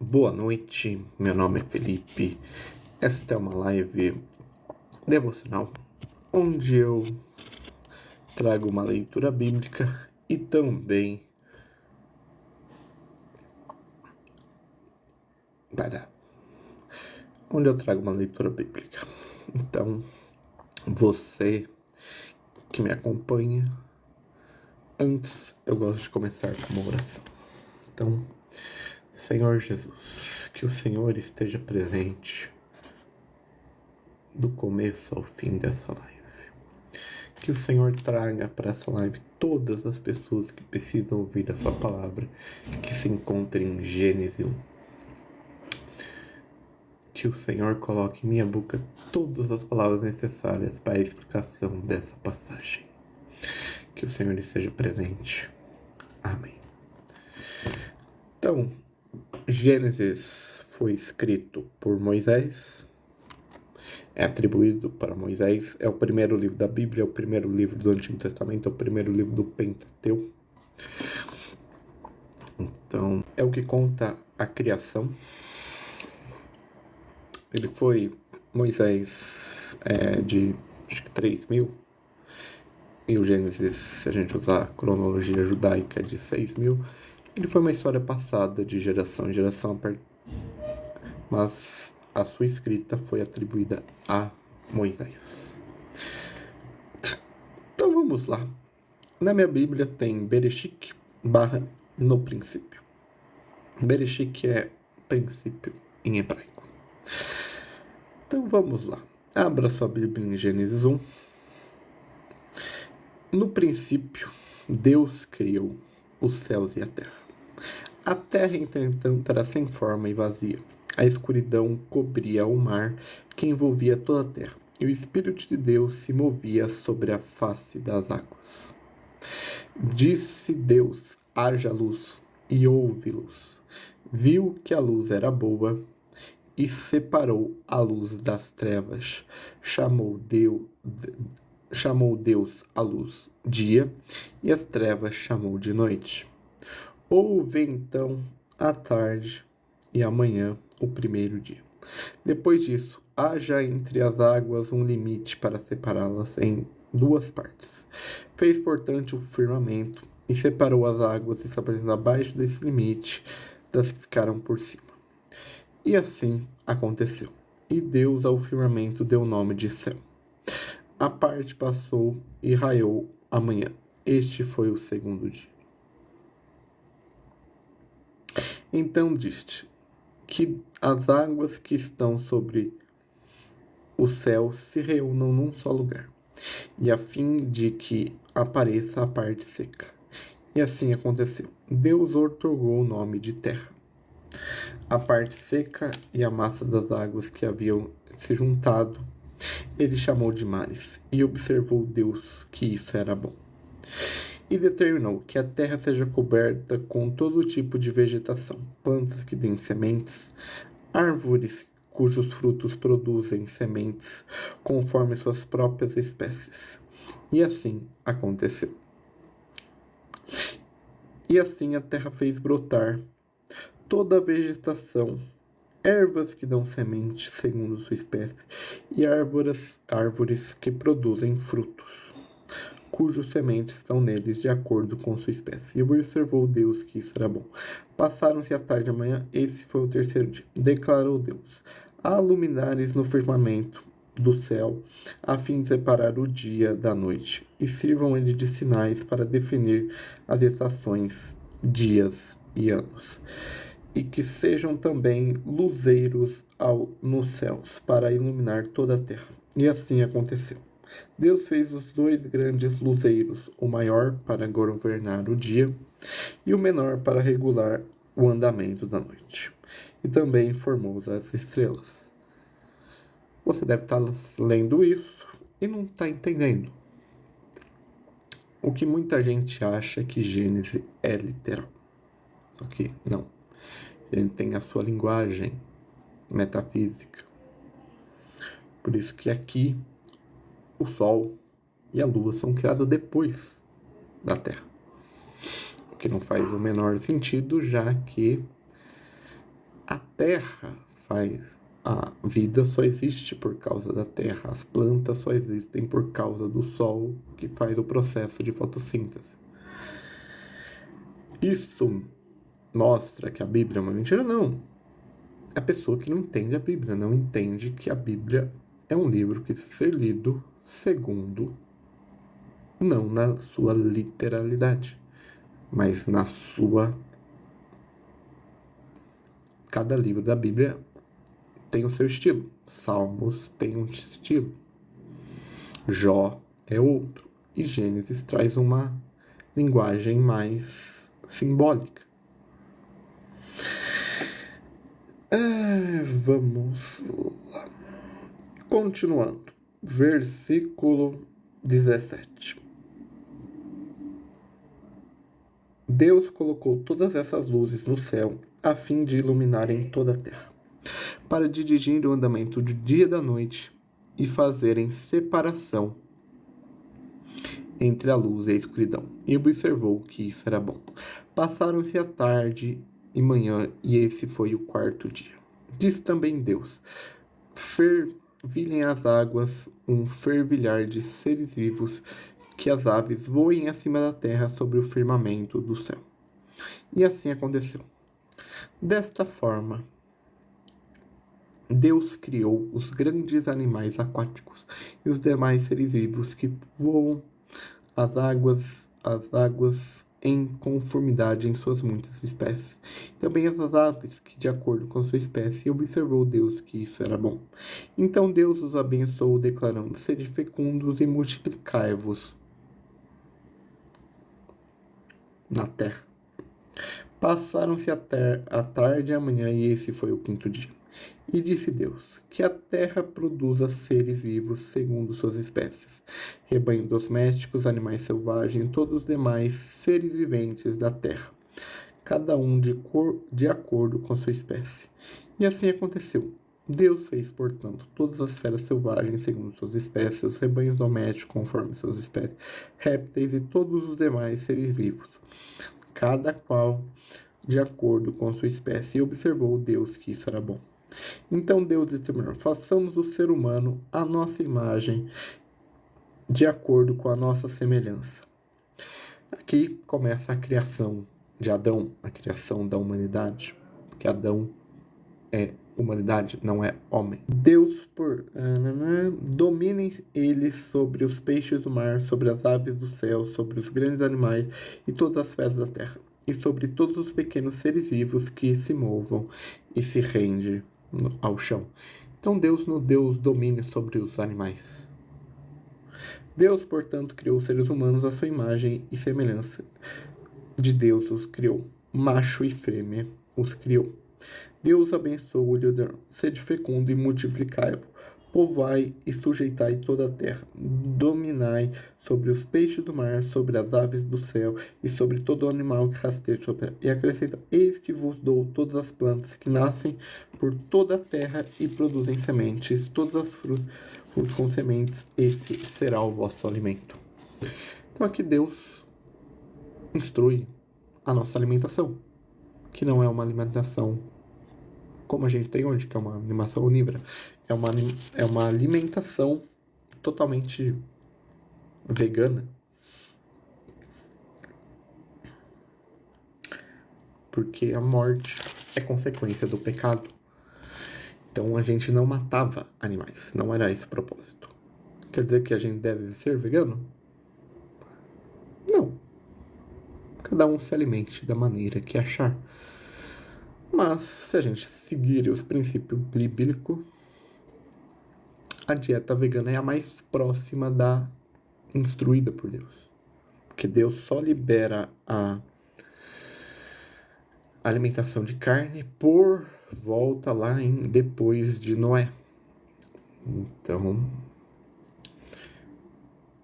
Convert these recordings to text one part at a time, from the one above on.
Boa noite, meu nome é Felipe. Esta é uma live devocional onde eu trago uma leitura bíblica e também onde eu trago uma leitura bíblica. Então, você que me acompanha, antes eu gosto de começar com uma oração. Então, Senhor Jesus, que o Senhor esteja presente do começo ao fim dessa live. Que o Senhor traga para essa live todas as pessoas que precisam ouvir a sua palavra, que se encontrem em Gênesis 1. Que o Senhor coloque em minha boca todas as palavras necessárias para a explicação dessa passagem. Que o Senhor esteja presente. Amém. Então, Gênesis foi escrito por Moisés, é atribuído para Moisés, é o primeiro livro da Bíblia, é o primeiro livro do Antigo Testamento, é o primeiro livro do Pentateuco. Então, é o que conta a criação. Ele foi Moisés de acho que 3.000, e o Gênesis, se a gente usar a cronologia judaica, de 6.000. Ele foi uma história passada de geração em geração, mas a sua escrita foi atribuída a Moisés. Então vamos lá. Na minha Bíblia tem Bereshit / no princípio. Bereshit é princípio em hebraico. Então vamos lá. Abra sua Bíblia em Gênesis 1. No princípio, Deus criou os céus e a terra. A terra, entretanto, era sem forma e vazia. A escuridão cobria o mar que envolvia toda a terra, e o Espírito de Deus se movia sobre a face das águas. Disse Deus: haja luz, e houve luz. Viu que a luz era boa, e separou a luz das trevas. Chamou Deus a luz dia, e as trevas chamou de noite. Houve então a tarde e a manhã, o primeiro dia. Depois disso, haja entre as águas um limite para separá-las em duas partes. Fez, portanto, o firmamento e separou as águas estabelecendo abaixo desse limite das que ficaram por cima. E assim aconteceu. E Deus ao firmamento deu o nome de céu. A parte passou e raiou a manhã. Este foi o segundo dia. Então disse que as águas que estão sobre o céu se reúnam num só lugar, e a fim de que apareça a parte seca. E assim aconteceu. Deus outorgou o nome de terra. A parte seca e a massa das águas que haviam se juntado, ele chamou de mares, e observou Deus que isso era bom. E determinou que a terra seja coberta com todo tipo de vegetação, plantas que deem sementes, árvores cujos frutos produzem sementes conforme suas próprias espécies. E assim aconteceu. E assim a terra fez brotar toda a vegetação, ervas que dão semente segundo sua espécie, e árvores que produzem frutos, cujos sementes estão neles de acordo com sua espécie. E observou Deus que isso era bom. Passaram-se a tarde e a manhã, esse foi o terceiro dia. Declarou Deus: há luminares no firmamento do céu, a fim de separar o dia da noite, e sirvam eles de sinais para definir as estações, dias e anos. E que sejam também luzeiros nos céus, para iluminar toda a terra. E assim aconteceu. Deus fez os dois grandes luzeiros, o maior para governar o dia e o menor para regular o andamento da noite. E também formou as estrelas. Você deve estar lendo isso e não está entendendo. O que muita gente acha que Gênesis é literal. Ok? Não. Ele tem a sua linguagem metafísica. Por isso que aqui o Sol e a Lua são criados depois da Terra. O que não faz o menor sentido, já que a terra faz. A vida só existe por causa da terra. As plantas só existem por causa do sol que faz o processo de fotossíntese. Isso mostra que a Bíblia é uma mentira? Não. A pessoa que não entende a Bíblia não entende que a Bíblia é um livro que deve ser lido segundo, não na sua literalidade, mas na sua. Cada livro da Bíblia tem o seu estilo. Salmos tem um estilo. Jó é outro. E Gênesis traz uma linguagem mais simbólica. Vamos lá. Continuando. Versículo 17. Deus colocou todas essas luzes no céu a fim de iluminarem toda a terra, para dirigir o andamento do dia e da noite e fazerem separação entre a luz e a escuridão. E observou que isso era bom. Passaram-se a tarde e manhã, e esse foi o quarto dia. Disse também Deus: fervilhem as águas, um fervilhar de seres vivos, que as aves voem acima da terra sobre o firmamento do céu. E assim aconteceu. Desta forma, Deus criou os grandes animais aquáticos e os demais seres vivos que voam as águas em conformidade em suas muitas espécies. Também as aves que de acordo com sua espécie, observou Deus que isso era bom. Então Deus os abençoou, declarando: sede fecundos e multiplicai-vos na terra. Passaram-se a tarde e a manhã, e esse foi o quinto dia. E disse Deus: que a terra produza seres vivos segundo suas espécies, rebanhos domésticos, animais selvagens e todos os demais seres viventes da terra, cada um de acordo com sua espécie. E assim aconteceu. Deus fez, portanto, todas as feras selvagens segundo suas espécies, os rebanhos domésticos conforme suas espécies, répteis e todos os demais seres vivos, cada qual de acordo com sua espécie, e observou Deus que isso era bom. Então Deus determinou: façamos o ser humano à nossa imagem, de acordo com a nossa semelhança. Aqui começa a criação de Adão, a criação da humanidade, porque Adão é humanidade, não é homem. Deus dominem eles sobre os peixes do mar, sobre as aves do céu, sobre os grandes animais e todas as feras da terra, e sobre todos os pequenos seres vivos que se movam e se rendem ao chão. Então Deus nos deu os domínios sobre os animais. Deus, portanto, criou os seres humanos à sua imagem e semelhança. De Deus os criou. Macho e fêmea os criou. Deus abençoou e ordenou: sede fecundo e multiplicai-vos, povoai e sujeitai toda a terra, dominai sobre os peixes do mar, sobre as aves do céu e sobre todo animal que rasteja sobre a terra. E acrescenta: eis que vos dou todas as plantas que nascem por toda a terra e produzem sementes, todas as frutas com sementes, esse será o vosso alimento. Então aqui Deus instrui a nossa alimentação, que não é uma alimentação como a gente tem hoje, que é uma alimentação onívora. É uma alimentação totalmente vegana. Porque a morte é consequência do pecado. Então a gente não matava animais, não era esse o propósito. Quer dizer que a gente deve ser vegano? Não. Cada um se alimente da maneira que achar. Mas, se a gente seguir os princípios bíblicos, a dieta vegana é a mais próxima da instruída por Deus. Porque Deus só libera a alimentação de carne por volta lá depois de Noé. Então,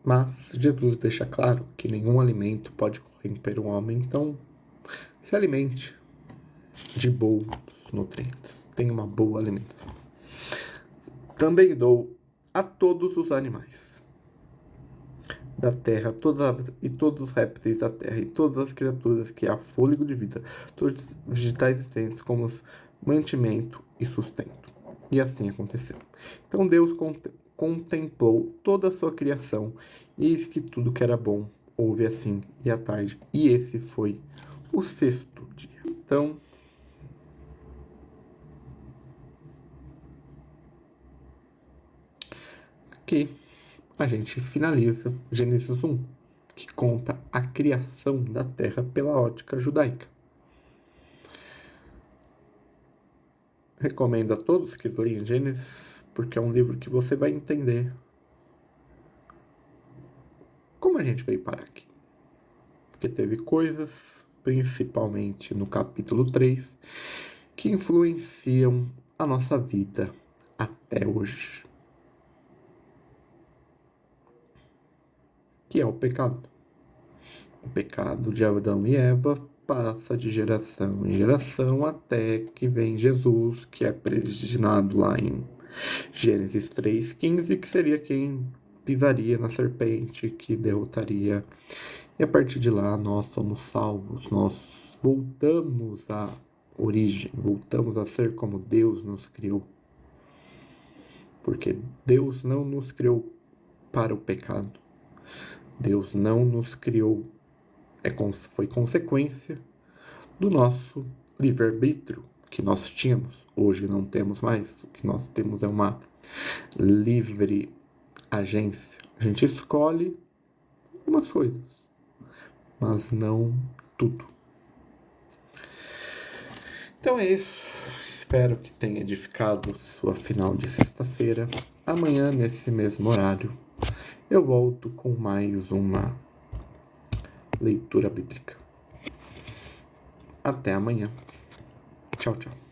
mas Jesus deixa claro que nenhum alimento pode corromper um homem, então se alimente de bons nutrientes. Tenha uma boa alimentação. Também dou a todos os animais da terra, e todos os répteis da terra, e todas as criaturas que há fôlego de vida, todos os vegetais existentes, como os mantimento e sustento. E assim aconteceu. Então Deus contemplou toda a sua criação, e eis que tudo que era bom houve assim e à tarde. E esse foi o sexto dia. Então, aqui a gente finaliza Gênesis 1, que conta a criação da terra pela ótica judaica. Recomendo a todos que leiam Gênesis, porque é um livro que você vai entender como a gente veio parar aqui. Porque teve coisas, principalmente no capítulo 3, que influenciam a nossa vida até hoje. Que é o pecado. O pecado de Adão e Eva passa de geração em geração até que vem Jesus, que é predestinado lá em Gênesis 3:15, que seria quem pisaria na serpente, que derrotaria. E a partir de lá nós somos salvos, nós voltamos à origem, voltamos a ser como Deus nos criou. Porque Deus não nos criou para o pecado. Deus não nos criou, foi consequência do nosso livre-arbítrio que nós tínhamos. Hoje não temos mais. O que nós temos é uma livre agência. A gente escolhe algumas coisas, mas não tudo. Então é isso. Espero que tenha edificado sua final de sexta-feira. Amanhã, nesse mesmo horário, eu volto com mais uma leitura bíblica. Até amanhã. Tchau, tchau.